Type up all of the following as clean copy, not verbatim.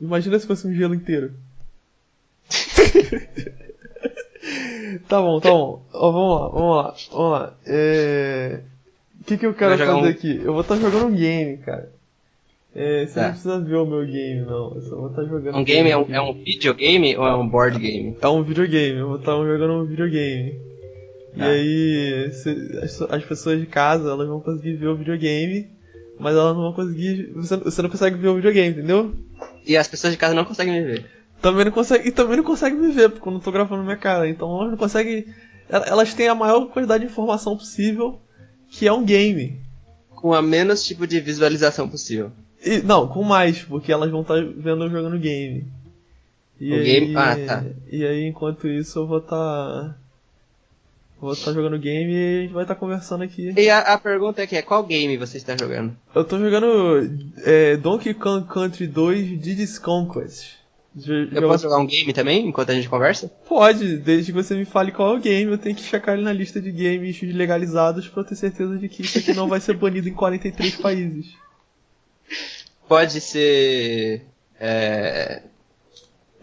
Imagina se fosse um gelo inteiro. Tá bom. Ó, vamos lá. O que eu quero fazer aqui? Eu vou estar jogando um game, cara. Você não precisa ver o meu game, não. Eu só vou estar jogando um game. É um videogame ou é um board game? É um videogame, eu vou estar jogando um videogame. E aí, as pessoas de casa, elas vão conseguir ver o videogame, mas elas não vão conseguir... Você não consegue ver o videogame, entendeu? E as pessoas de casa não conseguem me ver. Também não conseguem me ver, porque eu não tô gravando minha cara. Então elas não conseguem... Elas têm a maior quantidade de informação possível, que é um game. Com a menos tipo de visualização possível. Não, com mais, porque elas vão estar vendo eu jogando game. Game? Ah, tá. E aí, enquanto isso, eu vou estar jogando game e a gente vai estar conversando aqui. E a pergunta é qual game você está jogando? Eu tô jogando Donkey Kong Country 2 Diddy's Conquest. Eu posso jogar um game também, enquanto a gente conversa? Pode, desde que você me fale qual é o game, eu tenho que checar ele na lista de games legalizados pra eu ter certeza de que isso aqui não vai ser banido em 43 países. Pode ser...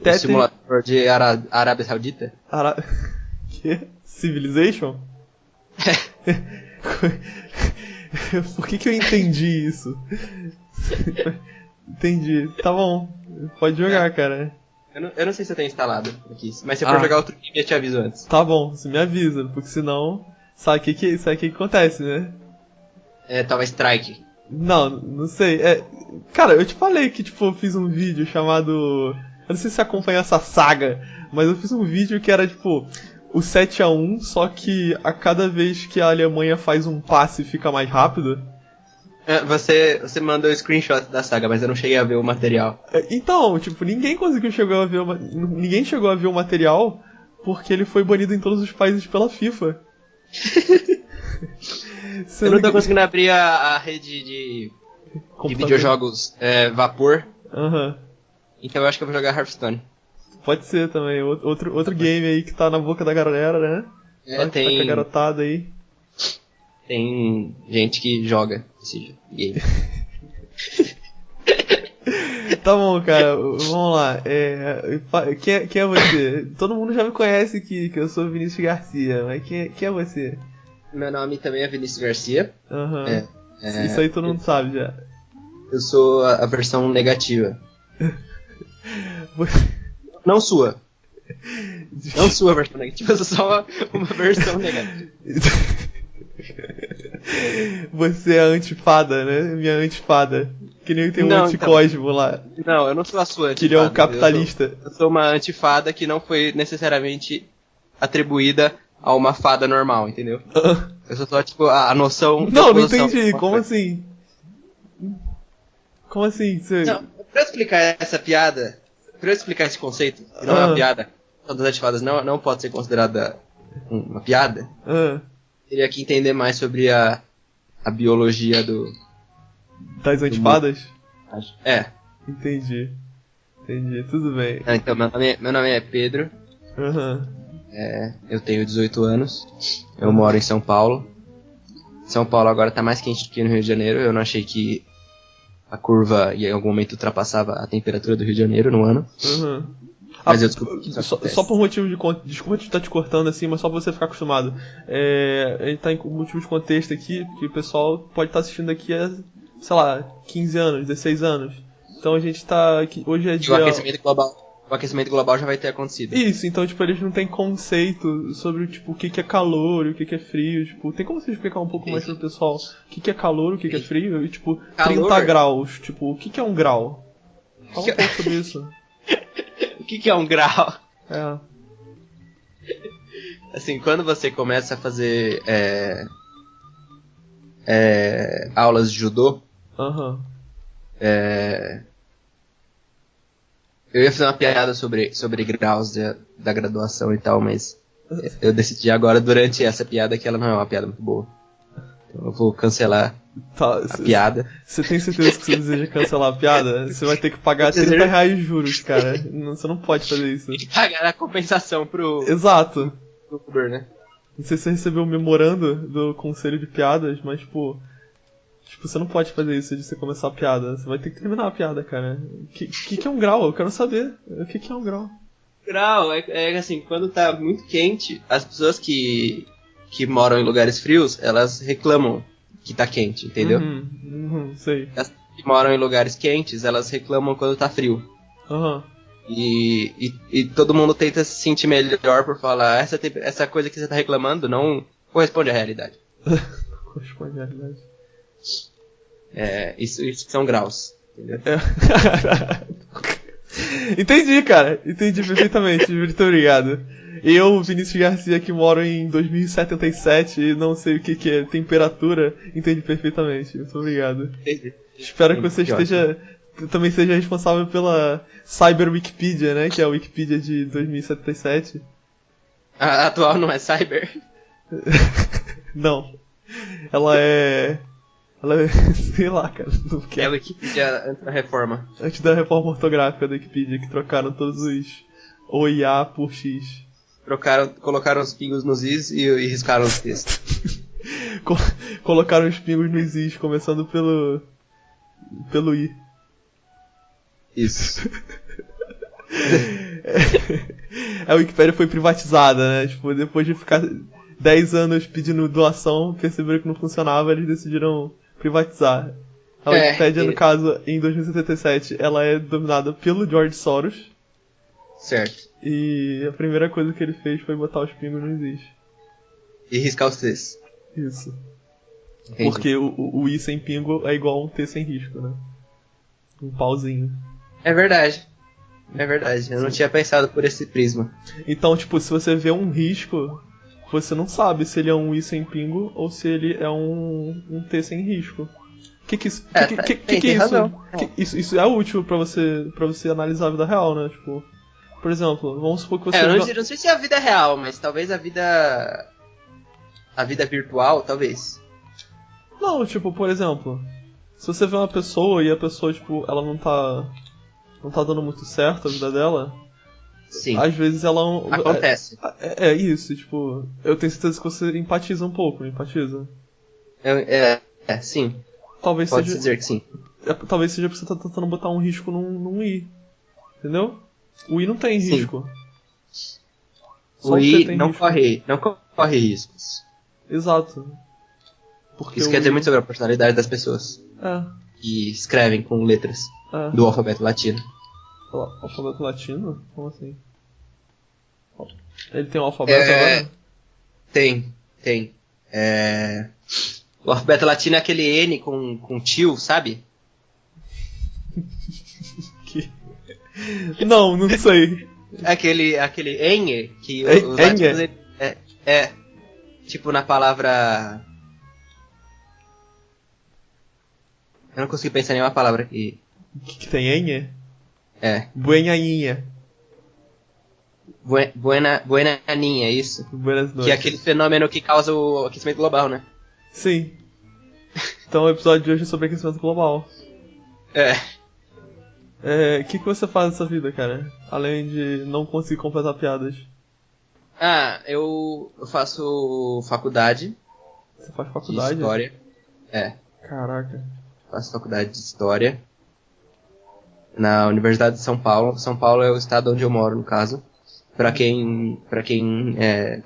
um simulador de Arábia Saudita? Que? Civilization? Por que eu entendi isso? Entendi. Tá bom. Pode jogar, cara. Eu não sei se eu tenho instalado aqui, mas se eu for jogar outro game eu te aviso antes. Tá bom, você me avisa, porque senão... Sabe o que acontece, né? Tava strike. Não sei. Cara, eu te falei que eu fiz um vídeo chamado... Eu não sei se você acompanha essa saga, mas eu fiz um vídeo que era o 7-1, só que a cada vez que a Alemanha faz um passe fica mais rápido. Você mandou o screenshot da saga, mas eu não cheguei a ver o material. Então, ninguém chegou a ver o material porque ele foi banido em todos os países pela FIFA. Eu não tô conseguindo abrir a rede de videojogos Vapor. Então eu acho que eu vou jogar Hearthstone. Pode ser também, outro game aí que tá na boca da galera, né? Tem... Tá com a garotada aí. Tem gente que joga esse game. Tá bom, cara, vamos lá. Quem é você? Todo mundo já me conhece que eu sou Vinícius Garcia, mas quem é você? Meu nome também é Vinícius Garcia. Isso aí todo mundo sabe já. Eu sou a versão negativa. Não sua. Não sua versão negativa, eu sou só uma versão negativa. Você é a antifada, né? Minha antifada. Que nem tem um anticosmo lá. Não, eu não sou a sua antifada. Que ele é um capitalista. Eu sou uma antifada que não foi necessariamente atribuída a uma fada normal, entendeu? Eu sou só, a noção... Não entendi. Como assim? Como assim? Não, pra eu explicar essa piada, pra eu explicar esse conceito, que não é uma piada, todas as antifadas não pode ser considerada uma piada, teria que entender mais sobre a biologia das antifadas? Entendi, tudo bem. Então, meu nome é Pedro, eu tenho 18 anos, eu moro em São Paulo. São Paulo agora tá mais quente do que no Rio de Janeiro, eu não achei que a curva em algum momento ultrapassava a temperatura do Rio de Janeiro no ano. Mas eu desculpa. Só por motivo de contexto. Desculpa estar te cortando assim, mas só pra você ficar acostumado. A gente tá em motivo de contexto aqui, porque o pessoal pode estar assistindo aqui há, sei lá, 15 anos, 16 anos. Então a gente tá aqui. Hoje é dia. O aquecimento global já vai ter acontecido. Isso, então eles não têm conceito sobre o que é calor e o que é frio. Tem como você explicar um pouco mais pro pessoal o que é calor, o que é frio? E 30 graus, o que é um grau? Fala um pouco sobre isso. O que é um grau? Assim, quando você começa a fazer aulas de judô, eu ia fazer uma piada sobre graus da graduação e tal, mas eu decidi agora, durante essa piada, que ela não é uma piada muito boa. Então eu vou cancelar a piada. Você tem certeza que você deseja cancelar a piada? Você vai ter que pagar 30 reais de juros, cara. Você não pode fazer isso. Tem que pagar a compensação pro... Exato. Pro Uber, né? Não sei se você recebeu o memorando do Conselho de Piadas, mas, Tipo, você não pode fazer isso de você começar a piada. Você vai ter que terminar a piada, cara. O que é um grau? Eu quero saber. O que é um grau? Grau é assim, quando tá muito quente, as pessoas que moram em lugares frios, elas reclamam que tá quente, entendeu? Sei. As que moram em lugares quentes, elas reclamam quando tá frio. Aham. E todo mundo tenta se sentir melhor por falar, essa coisa que você tá reclamando não corresponde à realidade. Corresponde à realidade. Isso que são graus, entendeu? Entendi, cara. Entendi perfeitamente. Muito obrigado. Eu, Vinícius Garcia, que moro em 2077 e não sei o que é temperatura, entendi perfeitamente. Muito obrigado. Entendi. Espero que você também seja responsável pela Cyber Wikipedia, né? Que é a Wikipedia de 2077. A atual não é cyber? Não. Ela é... sei lá, cara. Não quero. É a Wikipedia antes da reforma. Antes da reforma ortográfica da Wikipedia, que trocaram todos os OIA por X. Colocaram os pingos nos is e riscaram os textos. Colocaram os pingos nos is, começando pelo I. Isso. A Wikipédia foi privatizada, né? Tipo, depois de ficar 10 anos pedindo doação, perceberam que não funcionava, eles decidiram privatizar. A Wikipédia, no caso, em 2077, ela é dominada pelo George Soros. Certo. E a primeira coisa que ele fez foi botar os pingos nos is. E riscar os T's. Isso. Entendi. Porque o I sem pingo é igual a um T sem risco, né? Um pauzinho. É verdade. Eu não tinha pensado por esse prisma. Então, tipo, se você vê um risco, você não sabe se ele é um I sem pingo ou se ele é um T sem risco. Que isso? Que isso? Isso é útil pra você analisar a vida real, né? Tipo, por exemplo, vamos supor que você... eu não sei se é a vida real, mas talvez a vida virtual, talvez. Não, tipo, por exemplo, se você vê uma pessoa e a pessoa, tipo, ela não tá dando muito certo a vida dela... Sim. Às vezes ela... Acontece. É isso, tipo... Eu tenho certeza que você empatiza um pouco, não empatiza? Sim. Talvez Pode seja... dizer que sim. Talvez seja porque você tá tentando botar um risco num I. Entendeu? O I não tem Sim. risco. Só O I tem não risco. corre riscos. Exato. Porque Isso quer dizer muito sobre a personalidade das pessoas. É. Que escrevem com letras do alfabeto latino. Alfabeto latino? Como assim? Ele tem um alfabeto agora? Tem. O alfabeto latino é aquele N com tio, sabe? Não sei. Aquele N que os Enhe? latinos... Tipo na palavra... Eu não consegui pensar em nenhuma palavra aqui. Que tem Enhe? Buenhainha. Buenaninha, isso? Buenas noites. Que é aquele fenômeno que causa o aquecimento global, né? Sim. Então o episódio de hoje é sobre aquecimento global. O que você faz nessa vida, cara? Além de não conseguir completar piadas. Eu faço faculdade. Você faz faculdade? De História. Caraca. Faço faculdade de História. Na Universidade de São Paulo. São Paulo é o estado onde eu moro, no caso. Pra quem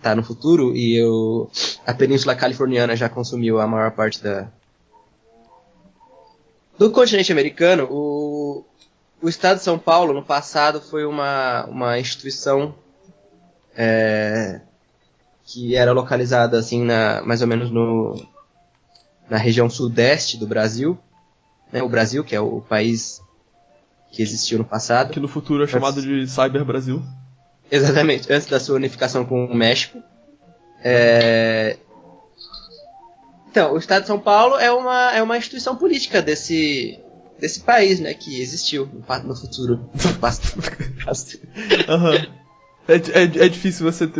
tá no futuro, a Península Californiana já consumiu a maior parte do continente americano. O estado de São Paulo, no passado, foi uma instituição que era localizada assim, mais ou menos na região sudeste do Brasil. Né, o Brasil, que é o país que existiu no passado. Que no futuro é chamado de Cyber Brasil. Exatamente, antes da sua unificação com o México. Então, o Estado de São Paulo é uma instituição política desse país, né, que existiu no futuro. É difícil você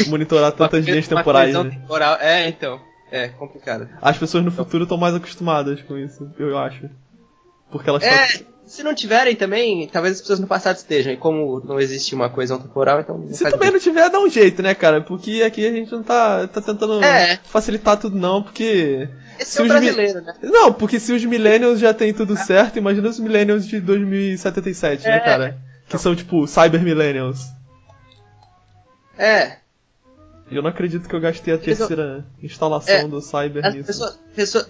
monitorar tantas linhas temporais, né? Temporal. Então. É complicado. As pessoas no futuro estão mais acostumadas com isso, eu acho. Porque elas se não tiverem também, talvez as pessoas no passado estejam. E como não existe uma coesão temporal, então... Se também não tiver, dá um jeito, né, cara? Porque aqui a gente não tá tentando facilitar tudo, não. Porque Se os brasileiro, né? Não, porque se os millennials já tem tudo certo, imagina os millennials de 2077, né, cara? Que são, tipo, cyber millennials. E eu não acredito que eu gastei a terceira instalação do cyber nisso.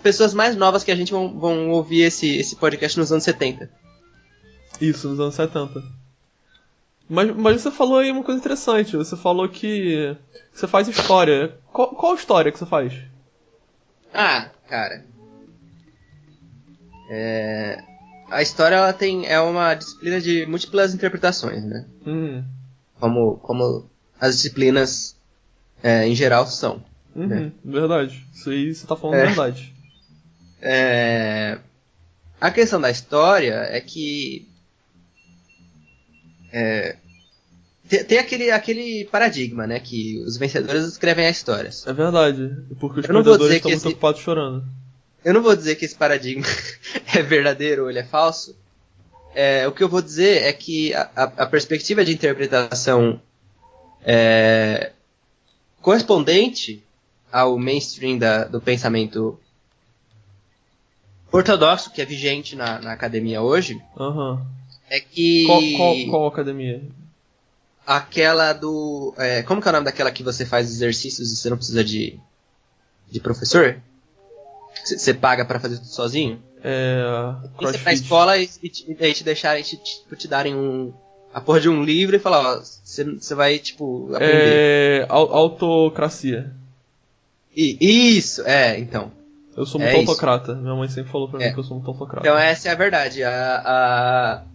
Pessoas mais novas que a gente vão ouvir esse podcast nos anos 70. Isso, nos anos 70. Mas você falou aí uma coisa interessante. Você falou que você faz história. Qual história que você faz? Ah, cara. A história ela é uma disciplina de múltiplas interpretações, né? Como as disciplinas em geral são. Né? Verdade. Isso aí você tá falando verdade. A questão da história é que tem aquele paradigma, né? Que os vencedores escrevem as histórias. É verdade. Porque os perdedores estão muito ocupados chorando. Eu não vou dizer que esse paradigma é verdadeiro ou ele é falso. O que eu vou dizer é que a perspectiva de interpretação correspondente ao mainstream do pensamento ortodoxo que é vigente na academia hoje é que... Qual academia? Aquela do... como que é o nome daquela que você faz exercícios e você não precisa de professor? Você paga pra fazer tudo sozinho? Você pra escola e daí te deixarem, te darem a porra de um livro e falar, ó, você vai, tipo, aprender. Autocracia. Isso, então. Eu sou muito autocrata. Minha mãe sempre falou pra mim que eu sou muito autocrata. Então essa é a verdade.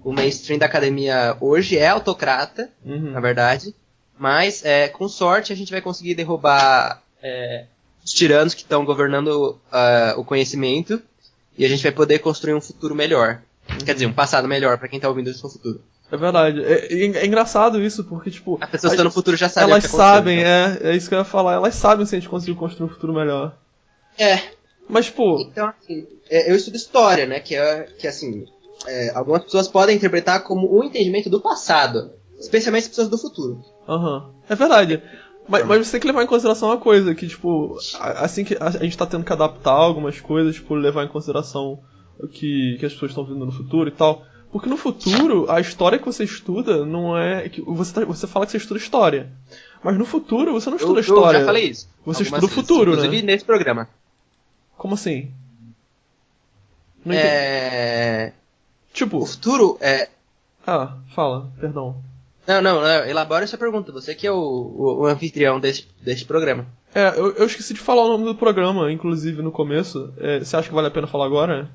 O mainstream da academia hoje é autocrata, na verdade. Mas, com sorte, a gente vai conseguir derrubar os tiranos que estão governando o conhecimento. E a gente vai poder construir um futuro melhor. Quer dizer, um passado melhor pra quem tá ouvindo isso no futuro. É verdade. É engraçado isso, porque, tipo... As pessoas que estão no futuro já sabem o que sabem, é isso que eu ia falar. Elas sabem se a gente conseguir construir um futuro melhor. Mas, pô... Então, assim, eu estudo história, né? Que assim, algumas pessoas podem interpretar como o entendimento do passado. Especialmente as pessoas do futuro. É verdade. Mas você tem que levar em consideração uma coisa, que, tipo, assim que a gente tá tendo que adaptar algumas coisas, tipo, levar em consideração o que as pessoas estão vendo no futuro e tal. Porque no futuro, a história que você estuda não é... Você fala que você estuda história. Mas no futuro, você não estuda história. Eu já falei isso. Você estuda o futuro, inclusive nesse programa. Como assim? Não entendi. Tipo... O futuro fala, perdão. Não, elabora essa pergunta. Você que é o anfitrião deste programa. Eu esqueci de falar o nome do programa, inclusive, no começo. Você acha que vale a pena falar agora?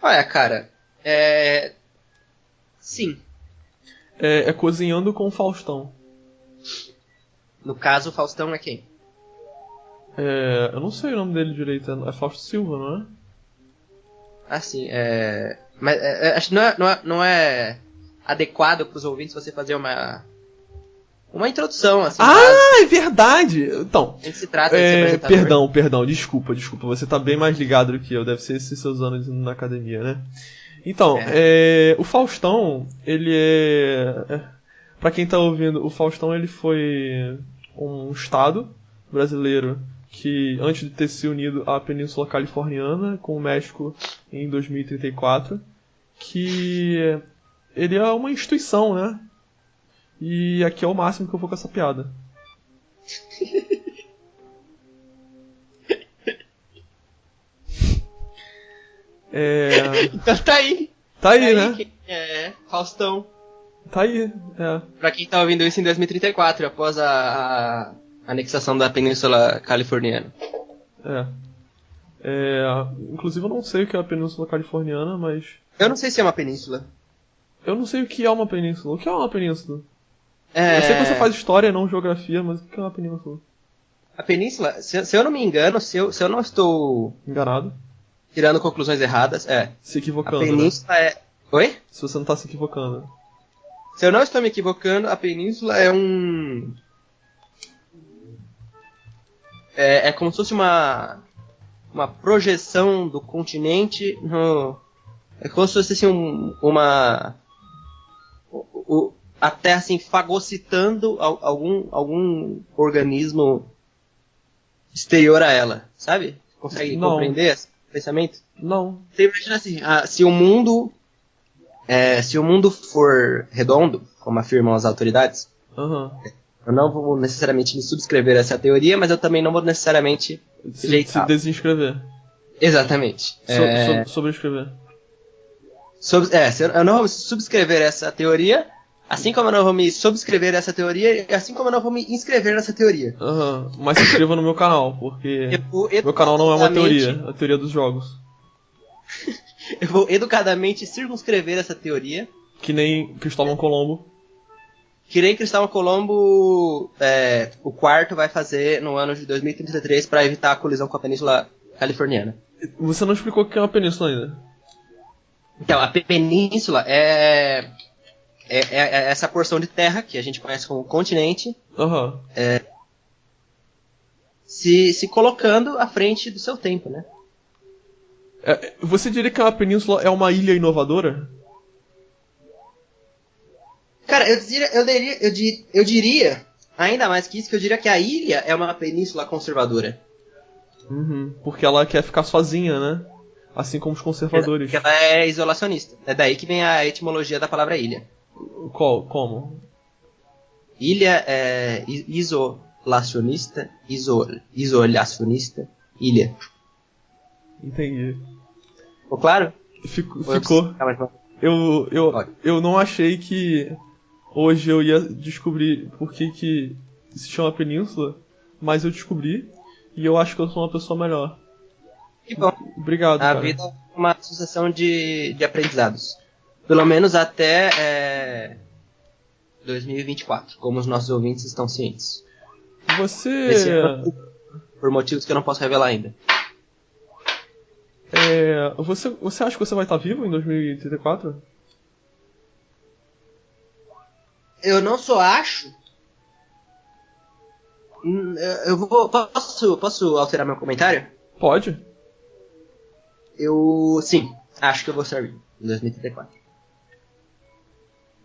Olha, cara... Sim. É Cozinhando com o Faustão. No caso, o Faustão é quem? Eu não sei o nome dele direito. É Fausto Silva, não é? Ah, sim. Mas acho que não é adequado para os ouvintes você fazer uma introdução, assim. É verdade! Então, ele se trata de ser apresentador. Perdão, desculpa. Você tá bem mais ligado do que eu. Deve ser esses seus anos na academia, né? Então, o Faustão, ele pra quem tá ouvindo, o Faustão, ele foi um estado brasileiro que, antes de ter se unido à Península Californiana com o México em 2034, que ele é uma instituição, né? E aqui é o máximo que eu vou com essa piada. Então tá aí. Tá aí, né? Faustão. Tá aí, Pra quem tá ouvindo isso em 2034, após a anexação da Península Californiana. Inclusive eu não sei o que é a Península Californiana, mas... Eu não sei se é uma península. Eu não sei o que é uma península. O que é uma península? Eu sei que você faz história, não geografia, mas o que é uma península? A península, se eu não me engano, se eu não estou... enganado? Tirando conclusões erradas, se equivocando, a península, né? Oi? Se você não tá se equivocando. Se eu não estou me equivocando, a península é um... É como se fosse uma projeção do continente no... É como se fosse assim a Terra assim fagocitando algum organismo exterior a ela, sabe? Consegue Não. compreender esse pensamento? Não. Você imagina assim, se o mundo for redondo, como afirmam as autoridades, Aham. eu não vou necessariamente me subscrever essa teoria, mas eu também não vou necessariamente Se rejeitar. desinscrever. Exatamente. Sobrescrever. Eu não vou subscrever essa teoria, assim como eu não vou me subscrever essa teoria, e assim como eu não vou me inscrever nessa teoria. Aham. Mas se inscreva no meu canal, porque Eu vou meu canal não é uma educadamente- teoria, é a teoria dos jogos. Eu vou educadamente circunscrever essa teoria, Que nem Cristóvão Colombo. que nem Cristóvão Colombo, o quarto vai fazer no ano de 2033 para evitar a colisão com a Península Californiana. Você não explicou o que é uma península ainda. Então, a península é essa porção de terra que a gente conhece como continente, Aham. se colocando à frente do seu tempo, né? Você diria que uma península é uma ilha inovadora? Cara, eu diria, ainda mais que isso, que eu diria que a ilha é uma península conservadora. Uhum. Porque ela quer ficar sozinha, né? Assim como os conservadores. Porque ela é isolacionista. É daí que vem a etimologia da palavra ilha. Como? Ilha é isolacionista, isolacionista, ilha. Entendi. Ficou claro? Ficou. Eu não achei que hoje eu ia descobrir por que se chama península, mas eu descobri e eu acho que eu sou uma pessoa melhor. Que bom. Obrigado, A cara. vida é uma sucessão de aprendizados. Pelo menos até 2024, como os nossos ouvintes estão cientes. Esse Você... ano, por motivos que eu não posso revelar ainda. Você acha que você vai estar vivo em 2034? Eu não só acho. Posso alterar meu comentário? Pode. Sim, acho que eu vou estar vivo em 2034.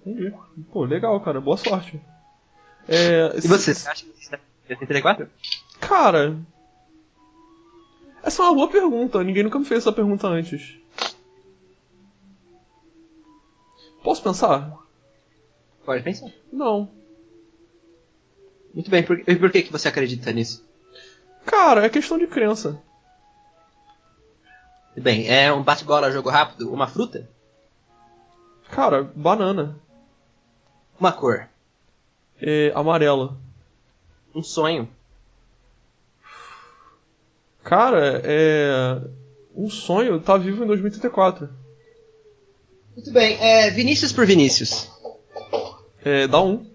Entendi. Pô, legal, cara. Boa sorte. E você acha que você está em 2034? Cara... Essa é uma boa pergunta. Ninguém nunca me fez essa pergunta antes. Posso pensar? Pode pensar. Não. Muito bem, e por que você acredita nisso? Cara, é questão de crença. Muito bem, é um bate-bola, jogo rápido, uma fruta? Cara, banana. Uma cor? Amarela. Um sonho? Cara, um sonho tá vivo em 2034. Muito bem, Vinícius por Vinícius. Dá um.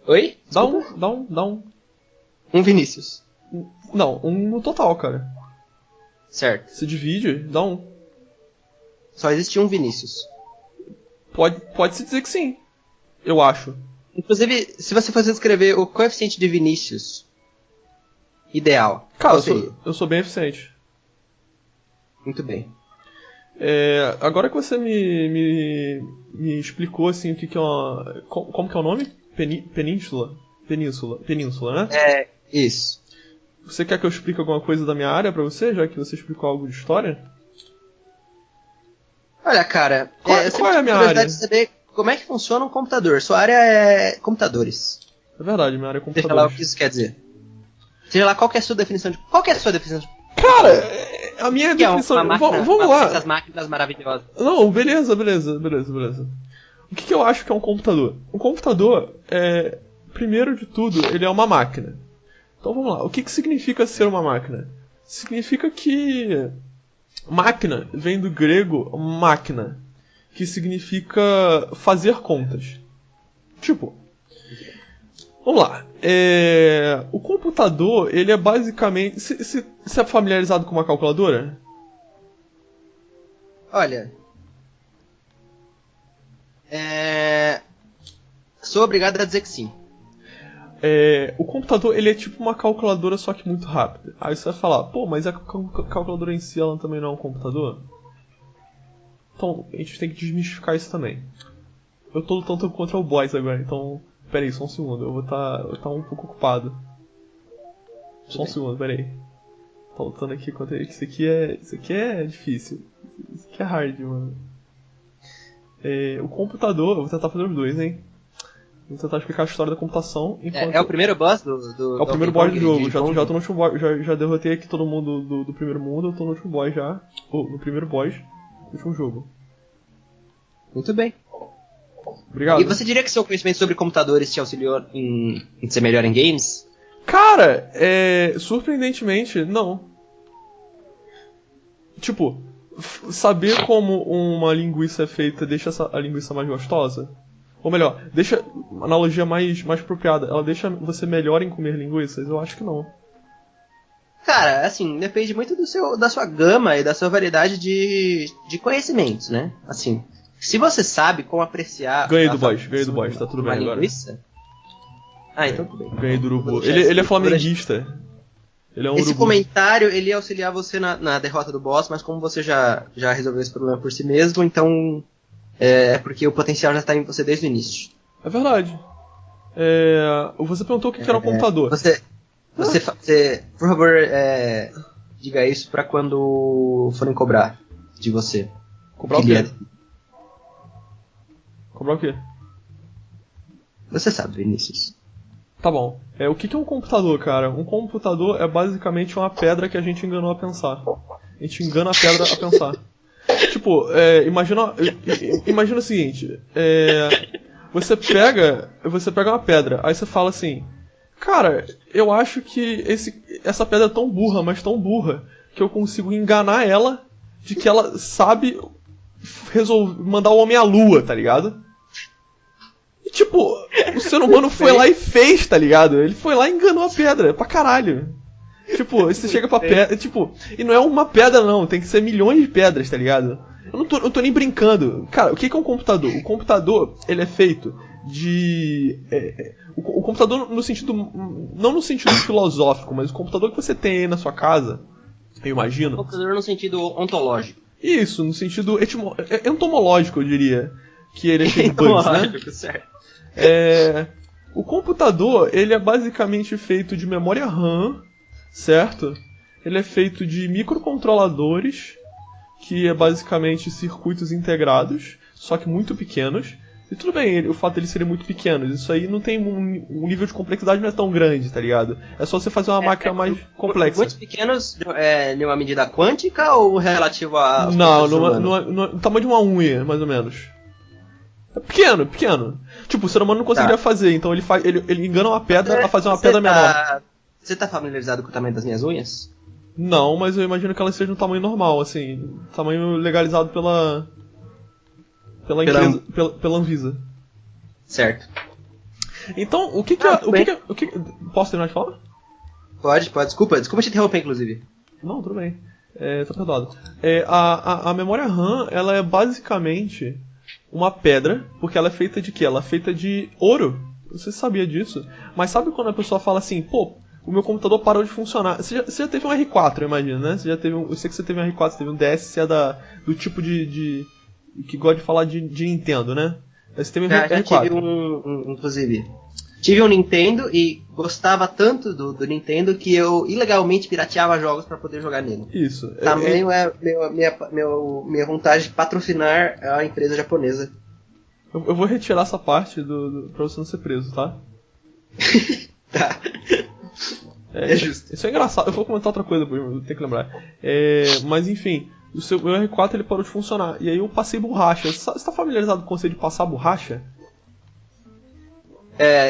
Oi? Dá Desculpa. um. Um Vinícius. Não, um no total, cara. Certo. Se divide, dá um. Só existe um Vinícius. Pode-se dizer que sim. Eu acho. Inclusive, se você fosse escrever o coeficiente de Vinícius ideal, Cara, qual seria? eu sou bem eficiente. Muito bem. Agora que você me explicou assim o que é uma. Como que é o nome? Península, né? Isso. Você quer que eu explique alguma coisa da minha área pra você, já que você explicou algo de história? Olha, cara, Qual eu sempre é a tive minha curiosidade área? de saber como é que funciona um computador. Sua área é computadores. É verdade, minha área é Seja lá o computadores. que isso quer dizer. Seja lá qual que é a sua definição de... Qual que é a sua definição de... Cara, a minha Que é definição. uma máquina, Vamos lá. essas máquinas maravilhosas. Não, beleza. O que eu acho que é um computador? Um computador, primeiro de tudo, ele é uma máquina. Então vamos lá. O que significa ser uma máquina? Significa que máquina vem do grego máquina, que significa fazer contas. Tipo, vamos lá. O computador, ele é basicamente... Você é familiarizado com uma calculadora? Olha... Sou obrigado a dizer que sim. O computador, ele é tipo uma calculadora, só que muito rápida. Aí você vai falar, pô, mas a calculadora em si, ela também não é um computador? Então, a gente tem que desmistificar isso também. Eu tô lutando contra o boss agora, então... Pera aí, só um segundo, eu vou tá um pouco ocupado. Só um segundo, pera aí. Tá lutando aqui contra ele, que isso aqui é difícil. Isso aqui é hard, mano. O computador, eu vou tentar fazer os dois, hein. Vou tentar explicar a história da computação enquanto... É o primeiro boss do É o primeiro boss do jogo, já tô no último boss, já derrotei aqui todo mundo do primeiro mundo, eu tô no último boss já. No primeiro boss do último jogo. Muito bem. Obrigado. E você diria que seu conhecimento sobre computadores te auxiliou em ser melhor em games? Cara, surpreendentemente, não. Tipo, saber como uma linguiça é feita deixa a linguiça mais gostosa? Ou melhor, deixa uma analogia mais apropriada, ela deixa você melhor em comer linguiças? Eu acho que não. Cara, assim, depende muito da sua gama e da sua variedade de conhecimentos, né? Assim, se você sabe como apreciar... Ganhei do boss, tá tudo bem agora. Linguiça? Ah, então tudo bem. Ganhei do urubu. Ele é flamenguista. Ele é um Esse urubu. comentário, ele ia auxiliar você na derrota do boss, mas como você já resolveu esse problema por si mesmo, então... É porque o potencial já está em você desde o início. É verdade. Você perguntou o que era um computador. Você, por favor, diga isso pra quando forem cobrar de você. Cobrar o quê? Cobrar o quê? Você sabe, Vinícius. Tá bom. O que é um computador, cara? Um computador é basicamente uma pedra que a gente enganou a pensar. A gente engana a pedra a pensar. Tipo, imagina o seguinte, você pega uma pedra, aí você fala assim, cara, eu acho que essa pedra é tão burra, mas tão burra, que eu consigo enganar ela de que ela sabe mandar o homem à lua, tá ligado? E tipo, o ser humano foi lá e fez, tá ligado? Ele foi lá e enganou a pedra, pra caralho. Tipo, você chega pra pedra, tipo, e não é uma pedra não, tem que ser milhões de pedras, tá ligado? Eu não tô nem brincando. Cara, o que é um computador? O computador, ele é feito de... o computador no sentido, não no sentido filosófico, mas o computador que você tem aí na sua casa, eu imagino... O computador no sentido ontológico. Isso, no sentido entomológico, eu diria, que ele é cheio de bugs, né? Certo. O computador, ele é basicamente feito de memória RAM, certo? Ele é feito de microcontroladores, que é basicamente circuitos integrados, só que muito pequenos. E tudo bem, o fato de eles serem muito pequenos, isso aí não tem um nível de complexidade não é tão grande, tá ligado? É só você fazer uma máquina mais complexa. Muito pequenos em uma medida quântica ou relativo a... Não, no tamanho de uma unha, mais ou menos. É pequeno. Tipo, o ser humano não conseguiria fazer, então ele engana uma pedra a fazer uma pedra menor. Você tá familiarizado com o tamanho das minhas unhas? Não, mas eu imagino que elas sejam um tamanho normal, assim, tamanho legalizado pela empresa, pela Anvisa. Certo. Então, posso terminar de falar? Pode, desculpa te interromper, inclusive. Não, tudo bem. Tá perdoado. A memória RAM, ela é basicamente uma pedra, porque ela é feita de quê? Ela é feita de ouro. Você sabia disso? Mas sabe quando a pessoa fala assim, pô, o meu computador parou de funcionar. Você já teve um R4, eu imagino, né? Eu sei que você teve um R4, você teve um DS, você é do tipo de que gosta de falar de Nintendo, né? Você teve um R4. Já tive inclusive. Tive um Nintendo e gostava tanto do Nintendo que eu ilegalmente pirateava jogos pra poder jogar nele. Isso. Tamanho minha vontade de patrocinar a empresa japonesa. Eu vou retirar essa parte pra você não ser preso, tá? Tá. É justo. Isso é engraçado. Eu vou comentar outra coisa depois, eu tenho que lembrar. Mas enfim, o meu R4 ele parou de funcionar. E aí eu passei borracha. Você tá familiarizado com o conceito de passar borracha?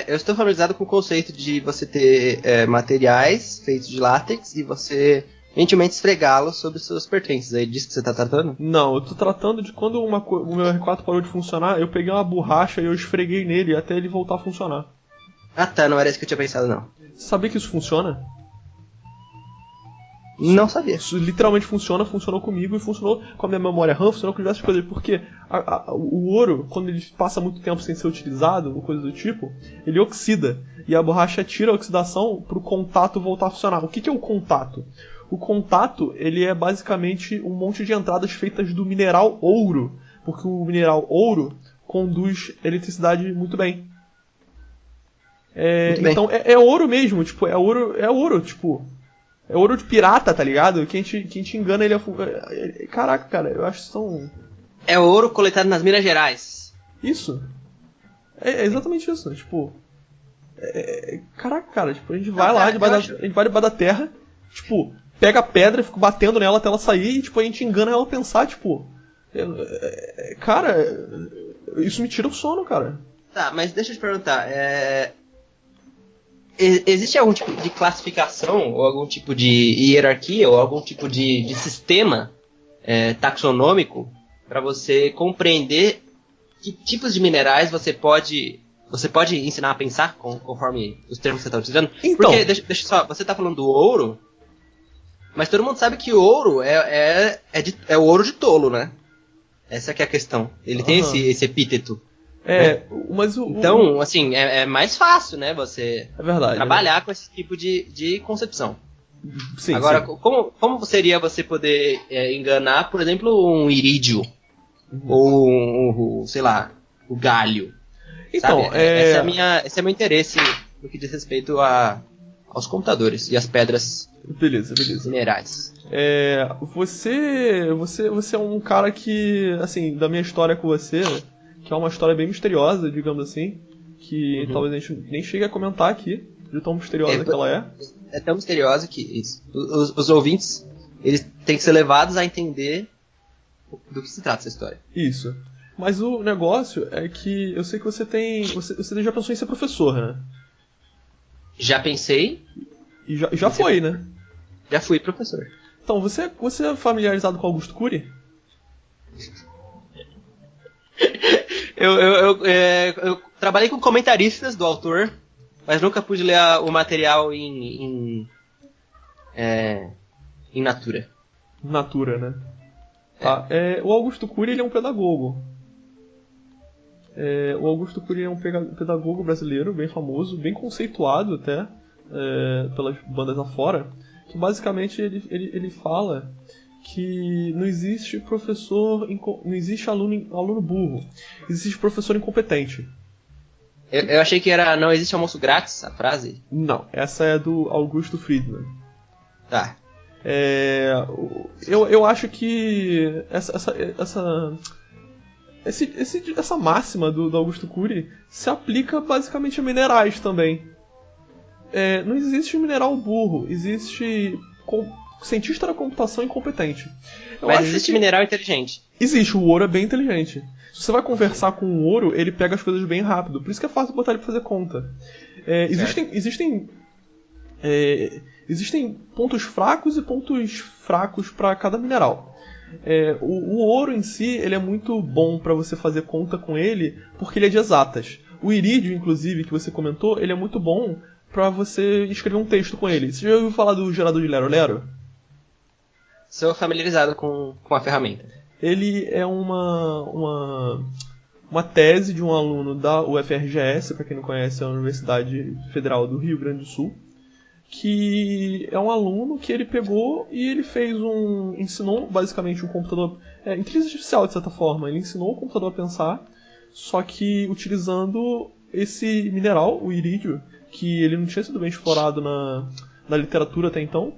Eu estou familiarizado com o conceito de você ter materiais feitos de látex e você gentilmente esfregá-los sobre os seus pertences. É disso que você está tratando? Não, eu tô tratando de quando o meu R4 parou de funcionar, eu peguei uma borracha e eu esfreguei nele até ele voltar a funcionar. Ah tá, não era isso que eu tinha pensado não. Você sabia que isso funciona? Não sabia. Isso literalmente funcionou comigo e funcionou com a minha memória RAM, funcionou com diversas coisas, porque o ouro, quando ele passa muito tempo sem ser utilizado, ou coisa do tipo, ele oxida, e a borracha tira a oxidação para o contato voltar a funcionar. O que é o contato? O contato, ele é basicamente um monte de entradas feitas do mineral ouro, porque o mineral ouro conduz eletricidade muito bem. Então é ouro mesmo, tipo, é ouro, tipo... É ouro de pirata, tá ligado? Quem te engana, ele Caraca, cara, eu acho que são... É ouro coletado nas Minas Gerais. Isso. É exatamente isso, tipo... Caraca, cara, tipo, a gente vai lá, a gente vai debaixo da terra, tipo, pega a pedra e fica batendo nela até ela sair e, tipo, a gente engana ela a pensar, tipo... Cara, isso me tira o sono, cara. Tá, mas deixa eu te perguntar, existe algum tipo de classificação, ou algum tipo de hierarquia, ou algum tipo de sistema taxonômico para você compreender que tipos de minerais você pode ensinar a pensar conforme os termos que você está utilizando? Então, porque, deixa só, você está falando do ouro, mas todo mundo sabe que o ouro é o ouro de tolo, né? Essa que é a questão. Ele tem esse epíteto. Né? Mas então, assim, é mais fácil, né, você trabalhar com esse tipo de concepção. Sim, agora, sim. Como seria você poder enganar, por exemplo, um irídio? Ou sei lá, o galho? Então, sabe? Esse é meu interesse no que diz respeito aos computadores e às pedras beleza. minerais. Você é um cara que, assim, da minha história com você, que é uma história bem misteriosa, digamos assim, que talvez a gente nem chegue a comentar aqui, de tão misteriosa que ela é. É tão misteriosa que os ouvintes, eles têm que ser levados a entender do que se trata essa história. Isso. Mas o negócio é que eu sei que você tem... Você já pensou em ser professor, né? Já pensei. E já foi, né? Já fui professor. Então, você é familiarizado com Augusto Cury? Eu trabalhei com comentaristas do autor, mas nunca pude ler o material em natura. Natura, né? Tá. O Augusto Cury, ele é um pedagogo. O Augusto Cury é um pedagogo brasileiro, bem famoso, bem conceituado até, pelas bandas afora, que basicamente ele fala que não existe professor, não existe aluno burro, existe professor incompetente. Eu achei que era não existe almoço grátis, a frase. Não, essa é do Augusto Friedman. Tá. Eu acho que essa máxima do Augusto Cury se aplica basicamente a minerais também. Não existe mineral burro, existe cientista da computação incompetente. Mas existe mineral inteligente. Existe, o ouro é bem inteligente. Se você vai conversar com o ouro, ele pega as coisas bem rápido. Por isso que é fácil botar ele pra fazer conta. Existem pontos fracos e pontos fracos para cada mineral. O ouro em si, ele é muito bom para você fazer conta com ele, porque ele é de exatas. O irídio, inclusive, que você comentou, ele é muito bom para você escrever um texto com ele. Você já ouviu falar do gerador de Lero-Lero? Sou familiarizado com a ferramenta. Ele é uma tese de um aluno da UFRGS, para quem não conhece, é a Universidade Federal do Rio Grande do Sul, que é um aluno que ele pegou e ele ensinou basicamente um computador, inteligência artificial de certa forma, ele ensinou o computador a pensar, só que utilizando esse mineral, o irídio, que ele não tinha sido bem explorado na literatura até então,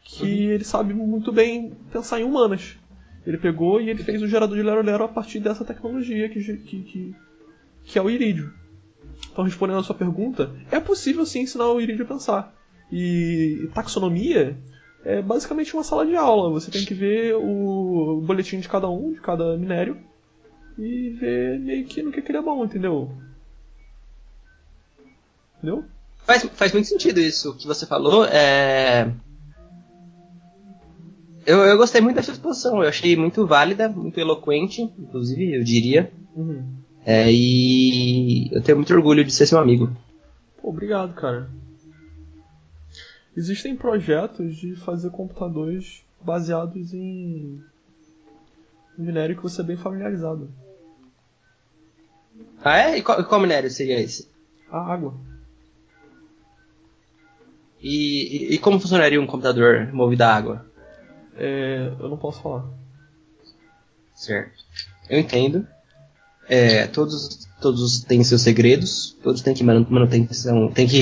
que ele sabe muito bem pensar em humanas. Ele pegou e ele fez o gerador de Lero-Lero a partir dessa tecnologia que é o irídio. Então, respondendo a sua pergunta, é possível sim ensinar o irídio a pensar. E taxonomia é basicamente uma sala de aula. Você tem que ver o boletim de cada minério, e ver meio que no que ele é bom, entendeu? Entendeu? Faz muito sentido isso que você falou. Eu gostei muito dessa exposição. Eu achei muito válida, muito eloquente, inclusive, eu diria. E eu tenho muito orgulho de ser seu amigo. Pô, obrigado, cara. Existem projetos de fazer computadores baseados em minério que você é bem familiarizado. Ah, é? E qual minério seria esse? A água. E como funcionaria um computador movido a água? Eu não posso falar. Certo. Eu entendo. Todos têm seus segredos. Todos têm que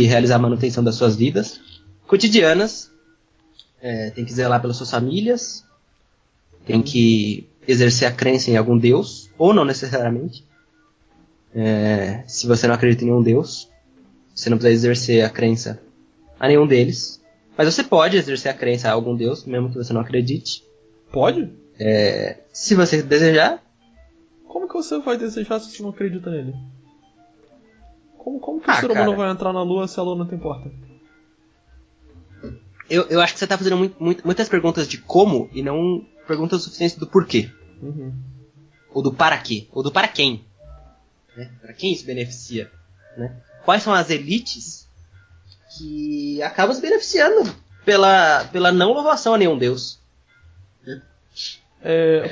realizar a manutenção das suas vidas cotidianas. tem que zelar pelas suas famílias, tem que exercer a crença em algum deus, ou não necessariamente. Se você não acredita em nenhum deus, você não precisa exercer a crença a nenhum deles. Mas você pode exercer a crença a algum deus, mesmo que você não acredite. Pode? Se você desejar. Como que você vai desejar se você não acredita nele? Como que o ser humano vai entrar na Lua se a Lua não tem porta? Eu acho que você tá fazendo muitas perguntas de como e não perguntas suficientes do porquê. Uhum. Ou do para quê. Ou do para quem. Né? Para quem isso beneficia. Né? Quais são as elites que acabam se beneficiando pela não louvação a nenhum deus.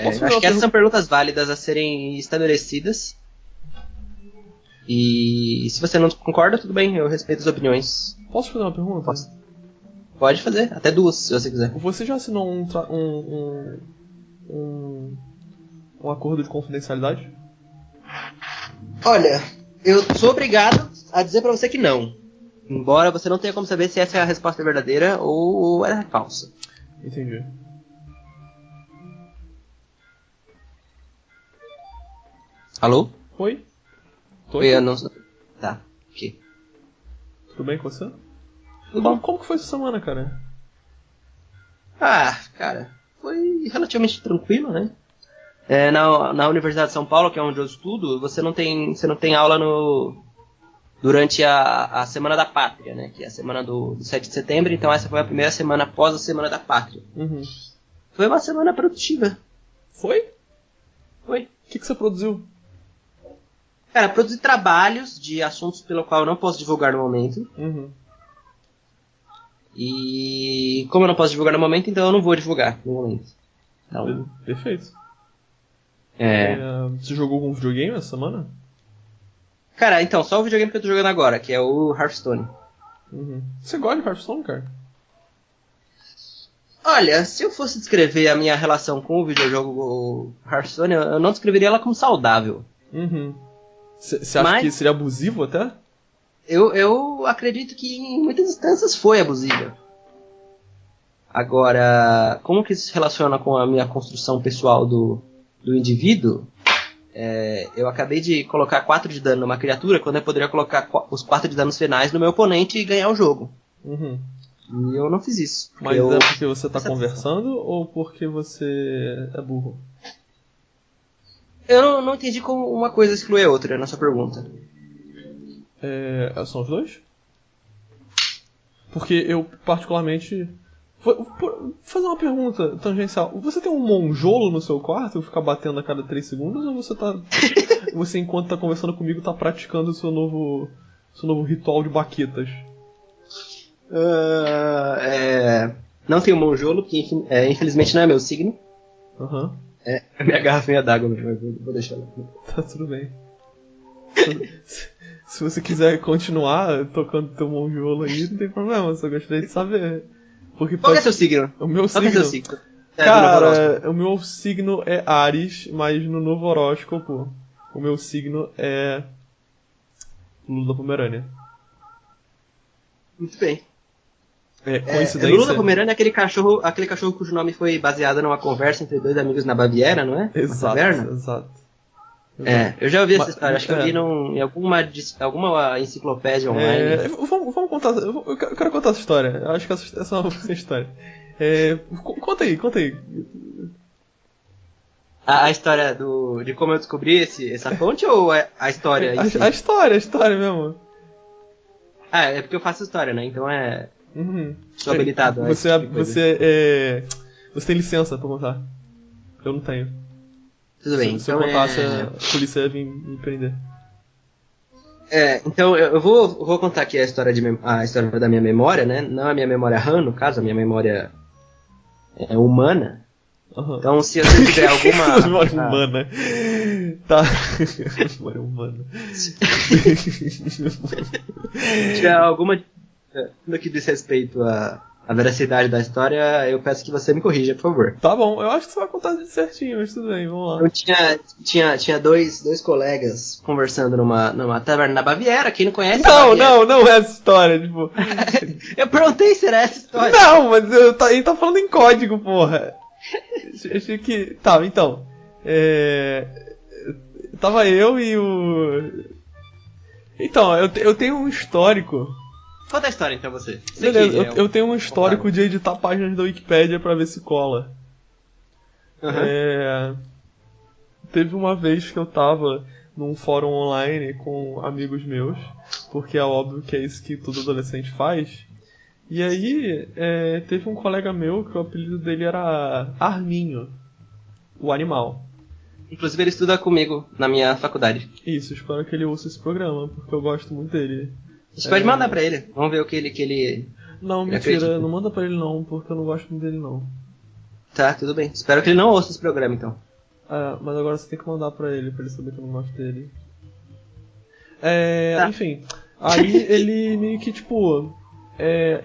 Acho que essas são perguntas válidas a serem estabelecidas. E se você não concorda, tudo bem, eu respeito as opiniões. Posso fazer uma pergunta? Posso. Pode fazer, até 2, se você quiser. Você já assinou um acordo de confidencialidade? Olha, eu sou obrigado a dizer pra você que não. Embora você não tenha como saber se essa é a resposta verdadeira ou é falsa. Entendi. Alô? Oi? Oi, eu não... Tá, ok. Tudo bem com você? Tudo bom. Como que foi essa semana, cara? Cara, foi relativamente tranquilo, né? Na Universidade de São Paulo, que é onde eu estudo, você não tem aula durante a Semana da Pátria, né? Que é a semana do 7 de setembro, então essa foi a primeira semana após a Semana da Pátria. Uhum. Foi uma semana produtiva. Foi? Foi. O que você produziu? Cara, produzi trabalhos de assuntos pelo qual eu não posso divulgar no momento. Uhum. E como eu não posso divulgar no momento, então eu não vou divulgar no momento. Então, perfeito. Você jogou algum videogame essa semana? Cara, então, só o videogame que eu tô jogando agora, que é o Hearthstone. Uhum. Você gosta de Hearthstone, cara? Olha, se eu fosse descrever a minha relação com o videojogo Hearthstone, eu não descreveria ela como saudável. Uhum. Você acha que seria abusivo até? Eu acredito que em muitas instâncias foi abusiva. Agora, como que isso se relaciona com a minha construção pessoal do indivíduo? Eu acabei de colocar 4 de dano numa criatura quando eu poderia colocar os 4 de danos finais no meu oponente e ganhar o jogo. Uhum. E eu não fiz isso. Mas é porque você tá conversando ou porque você é burro? Eu não entendi como uma coisa exclui a outra na sua pergunta. São os dois? Porque eu, particularmente... Vou fazer uma pergunta tangencial. Você tem um monjolo no seu quarto que fica batendo a cada 3 segundos? Ou você tá... você, enquanto tá conversando comigo, tá praticando o seu novo ritual de baquetas? Não tenho monjolo, que infelizmente não é meu signo. Aham. É a minha garrafinha d'água, mas vou deixar ela aqui. Tá tudo bem. Se você quiser continuar tocando teu monjolo aí, não tem problema, só gostaria de saber. Porque Qual é seu signo? O meu Qual signo? é seu signo? Cara, o meu signo é Áries, mas no novo horóscopo, o meu signo é Lula da Pomerânia. Muito bem. Coincidência? Lula da Pomerânia é aquele cachorro cujo nome foi baseado numa conversa entre 2 amigos na Baviera, não é? Exato. Eu já ouvi essa história, acho que eu vi em alguma enciclopédia online. Vamos contar, eu quero contar essa história, eu acho que essa é uma boa história. Conta aí. A história de como eu descobri essa fonte ou a história em si? A história mesmo. É porque eu faço história, né? Então Uhum. Sou habilitado. Você tem licença pra contar. Eu não tenho. Tudo bem. Se eu contasse, a polícia ia vir me prender. Então eu vou contar aqui a história da minha memória, né? Não a minha memória RAM, no caso, a minha memória humana. Uhum. Então se você tiver alguma... memória humana. Tá. Memória humana. Se tiver alguma... no que diz respeito a a veracidade da história, eu peço que você me corrija, por favor. Tá bom, eu acho que você vai contar certinho, mas tudo bem, vamos lá. Eu tinha dois colegas conversando numa taverna na Baviera, quem não conhece não é essa história, tipo... Eu perguntei se era essa história. Não, mas ele tá falando em código, porra. Achei que... Tá, então... Tava eu e o... Então, eu tenho um histórico... Conta a história então, você. Beleza, eu tenho um histórico de editar páginas da Wikipédia pra ver se cola. Uhum. Teve uma vez que eu tava num fórum online com amigos meus, porque é óbvio que é isso que todo adolescente faz. E aí, teve um colega meu que o apelido dele era Arminho, o animal. Inclusive ele estuda comigo na minha faculdade. Isso, espero que ele ouça esse programa, porque eu gosto muito dele. A gente pode mandar pra ele, vamos ver o que ele... Não, ele mentira, acredita. não manda pra ele não, porque eu não gosto muito dele não. Tá, tudo bem. Espero que ele não ouça esse programa então. Mas agora você tem que mandar pra ele saber que eu não gosto dele. Tá. Enfim, aí ele meio que tipo...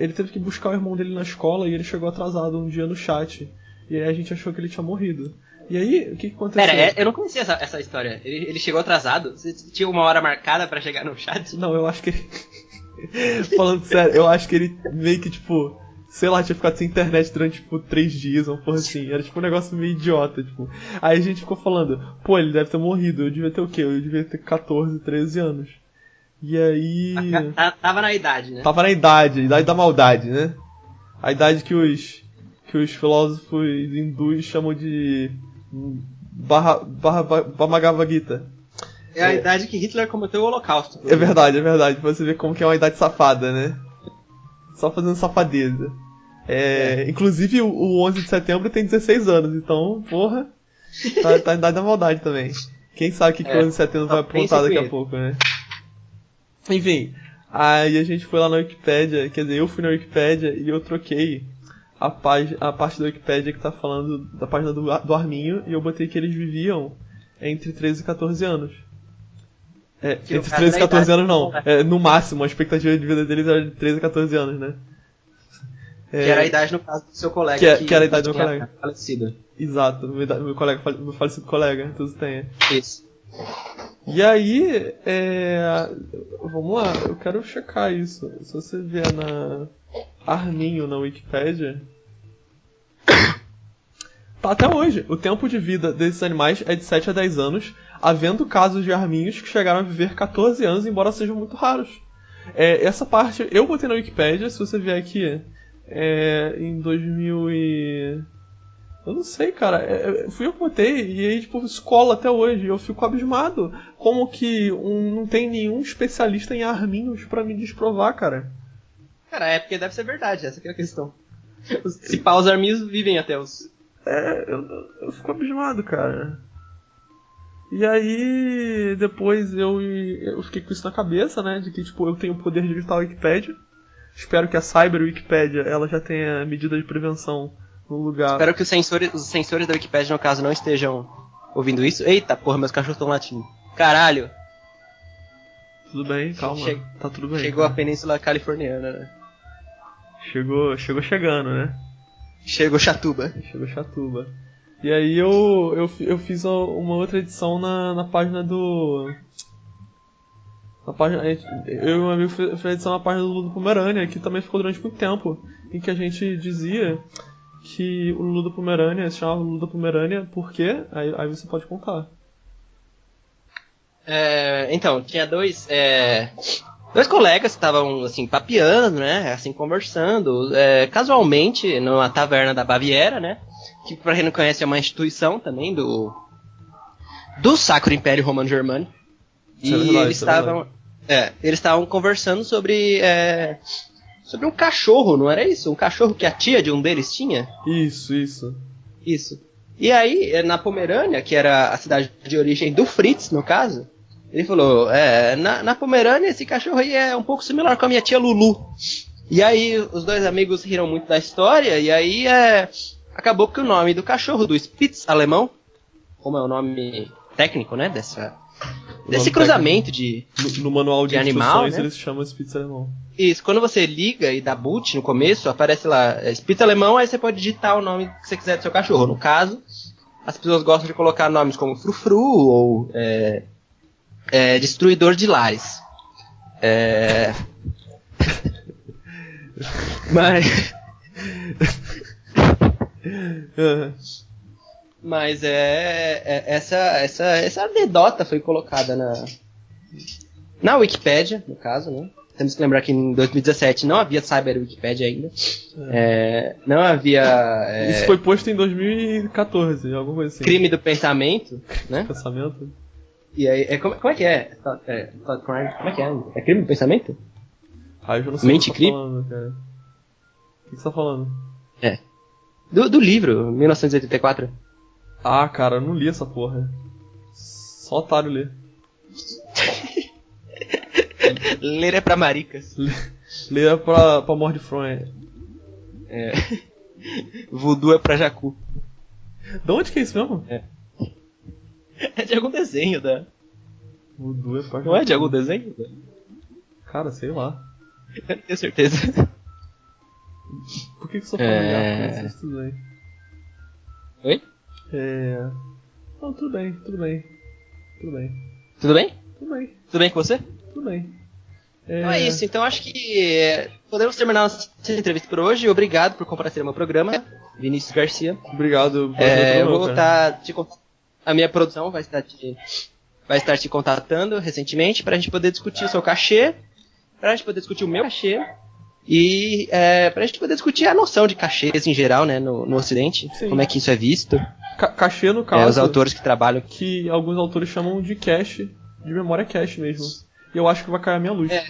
ele teve que buscar o irmão dele na escola e ele chegou atrasado um dia no chat. E aí a gente achou que ele tinha morrido. E aí, o que aconteceu? Pera, eu não conhecia essa história. Ele chegou atrasado? Você tinha uma hora marcada pra chegar no chat? Não, eu acho que ele... Falando sério, eu acho que ele meio que, tipo... Sei lá, tinha ficado sem internet durante, tipo, 3 dias, uma porra assim. Era, tipo, um negócio meio idiota, tipo... Aí a gente ficou falando... Pô, ele deve ter morrido. Eu devia ter o quê? Eu devia ter 14, 13 anos. E aí... Tava na idade, né? Tava na idade da maldade, né? A idade que os filósofos hindus chamam de... Bhagavad Gita. É a idade que Hitler cometeu o Holocausto. É verdade. Você vê como que é uma idade safada, né? Só fazendo safadeza. Inclusive o 11 de setembro tem 16 anos, então, porra, tá na idade da maldade também. Quem sabe o que o 11 de setembro vai aprontar daqui a pouco, né? Enfim, aí a gente foi lá na Wikipédia, quer dizer, eu fui na Wikipédia e eu troquei a parte da Wikipédia que tá falando da página do Arminho e eu botei que eles viviam entre 13 e 14 anos. Entre 13 e 14 anos não. No máximo, a expectativa de vida deles era de 13 a 14 anos, né? Que era a idade, no caso, do seu colega. Que era a idade do meu colega. Falecido. Exato, meu falecido colega, tudo tem. Isso. E aí, vamos lá, eu quero checar isso. Se você vier na Arminho na Wikipédia... Tá até hoje. O tempo de vida desses animais é de 7 a 10 anos, havendo casos de arminhos que chegaram a viver 14 anos, embora sejam muito raros. Essa parte eu botei na Wikipédia, se você vier aqui, em 2000 e... Eu não sei, cara. Fui eu que botei, e aí, tipo, escola até hoje. Eu fico abismado. Como que não tem nenhum especialista em arminhos pra me desprovar, cara? Cara, porque deve ser verdade, essa que é a questão. Se pá, os arminhos vivem até os... Eu fico abismado, cara. E aí, depois eu fiquei com isso na cabeça, né? De que, tipo, eu tenho o poder de editar a Wikipédia. Espero que a Cyber Wikipédia, ela já tenha medida de prevenção no lugar. Espero que os sensores da Wikipédia, no caso, não estejam ouvindo isso. Eita, porra, meus cachorros estão latindo. Caralho! Tudo bem, calma. Tá tudo bem. Chegou a Península Californiana, né? Chegou chegando, né? Chegou Chatuba. E aí eu fiz uma outra edição na página do... Eu e um amigo fez a edição na página do Lulu do Pomerânia, que também ficou durante muito tempo, em que a gente dizia que o Lulu do Pomerânia se chamava Lulu da Pomerânia, por quê? Aí você pode contar. Então, tinha dois colegas que estavam, assim, papeando, né, assim, conversando, casualmente, numa taverna da Baviera, né, que pra quem não conhece é uma instituição também do Sacro Império Romano Germânico. E eles estavam conversando sobre um cachorro, não era isso? Um cachorro que a tia de um deles tinha? Isso. E aí, na Pomerânia, que era a cidade de origem do Fritz, no caso, ele falou, na Pomerânia esse cachorro aí é um pouco similar com a minha tia Lulu. E aí os dois amigos riram muito da história, e aí acabou que o nome do cachorro, do Spitz alemão, como é o nome técnico, né, desse cruzamento de... No manual de animal, instruções, né? eles chamam Spitz alemão. Isso, quando você liga e dá boot no começo, aparece lá Spitz alemão, aí você pode digitar o nome que você quiser do seu cachorro. No caso, as pessoas gostam de colocar nomes como Frufru ou Destruidor de Lares. Mas... Mas essa anedota foi colocada na Wikipédia, no caso, né? Temos que lembrar que em 2017 não havia Cyber Wikipédia ainda. Não havia... Isso foi posto em 2014, alguma coisa assim. Crime do pensamento, né? Pensamento? E aí, como é que é? Thought crime? Como é que é? É crime do pensamento? Eu já não sei Mente o que você tá crime? falando, cara. O que você tá falando? Do livro, 1984. Cara, eu não li essa porra. Só otário lê. Ler é pra maricas. Ler é pra Mordfronha. Voodoo é pra jacu. De onde que é isso mesmo? É de algum desenho, da... Voodoo é pra Não é de algum desenho? Cara, sei lá. Eu não tenho certeza. Por que eu sou familiar com isso? Tudo bem. Oi? Não, tudo bem. Tudo bem? Tudo bem. Tudo bem com você? Tudo bem. Então é isso, então acho que podemos terminar nossa entrevista por hoje. Obrigado por comparecer ao meu programa, Vinícius Garcia. Obrigado. Eu vou estar te contando. A minha produção vai estar te contatando recentemente pra gente poder discutir o seu cachê, pra gente poder discutir o meu cachê e pra gente poder discutir a noção de cachês em geral, né, no Ocidente. Sim. Como é que isso é visto. Cachê, no caso, os autores que trabalham, que alguns autores chamam de cache, de memória cache mesmo. E eu acho que vai cair a minha luz.